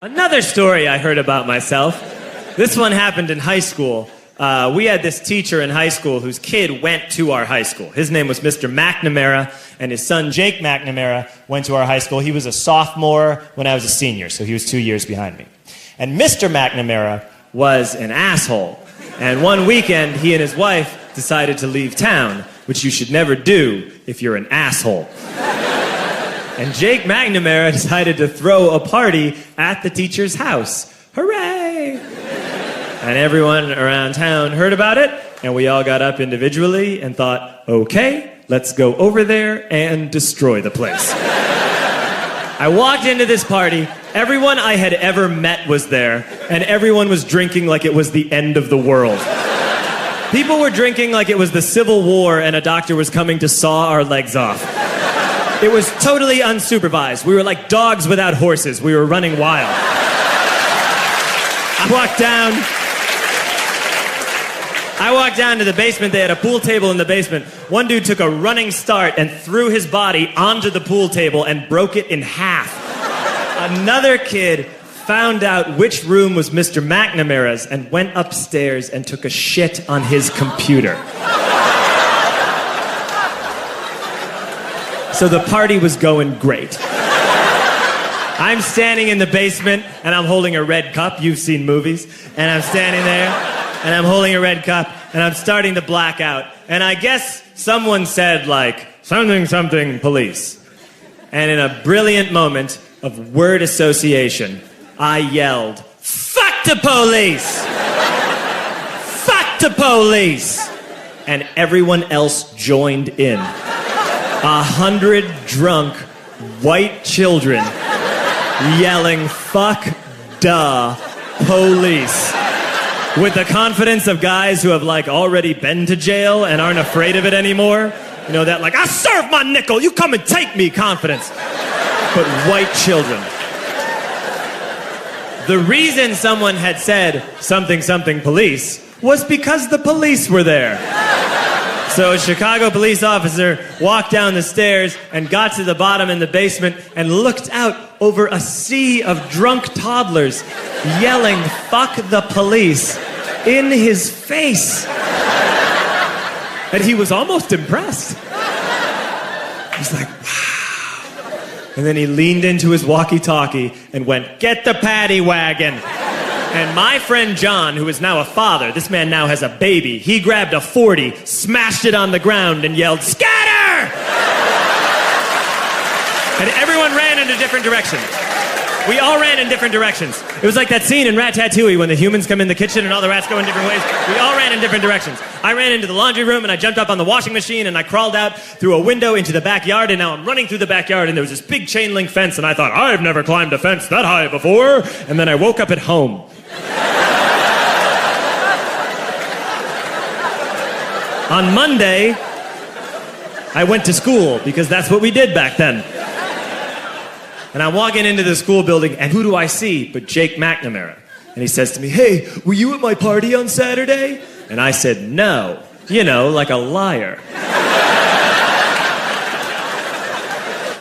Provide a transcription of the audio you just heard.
Another story I heard about myself. This one happened in high school. We had this teacher in high school whose kid went to our high school. His name was Mr. McNamara, and his son Jake McNamara went to our high school. He was a sophomore when I was a senior, so he was 2 years behind me. And Mr. McNamara was an asshole. And one weekend, he and his wife decided to leave town, which you should never do if you're an asshole. And Jake McNamara decided to throw a party at the teacher's house. Hooray! And everyone around town heard about it, and we all got up individually and thought, okay, let's go over there and destroy the place. I walked into this party, everyone I had ever met was there, and everyone was drinking like it was the end of the world. People were drinking like it was the Civil War and a doctor was coming to saw our legs off. It was totally unsupervised. We were like dogs without horses. We were running wild. I walked down to the basement. They had a pool table in the basement. One dude took a running start and threw his body onto the pool table and broke it in half. Another kid found out which room was Mr. McNamara's and went upstairs and took a shit on his computer. So the party was going great. I'm standing in the basement and I'm holding a red cup. You've seen movies. And I'm standing there and I'm holding a red cup and I'm starting to black out. And I guess someone said like, something, something, police. And in a brilliant moment of word association, I yelled, fuck the police! Fuck the police! And everyone else joined in. 100 drunk white children yelling, fuck the police. With the confidence of guys who have like already been to jail and aren't afraid of it anymore. You know, that like, I serve my nickel, you come and take me confidence. But white children. The reason someone had said something, something, police was because the police were there. So a Chicago police officer walked down the stairs and got to the bottom in the basement and looked out over a sea of drunk toddlers yelling, fuck the police, in his face. And he was almost impressed. He's like, wow. And then he leaned into his walkie-talkie and went, get the paddy wagon. And my friend John, who is now a father, this man now has a baby, he grabbed a 40, smashed it on the ground, and yelled, scatter! And everyone ran in a different direction. We all ran in different directions. It was like that scene in Ratatouille when the humans come in the kitchen and all the rats go in different ways. We all ran in different directions. I ran into the laundry room and I jumped up on the washing machine and I crawled out through a window into the backyard, and now I'm running through the backyard and there was this big chain link fence and I thought, I've never climbed a fence that high before. And then I woke up at home. On Monday, I went to school because that's what we did back then. And I'm walking into the school building, and who do I see but Jake McNamara? And he says to me, hey, were you at my party on Saturday? And I said, no. You know, like a liar.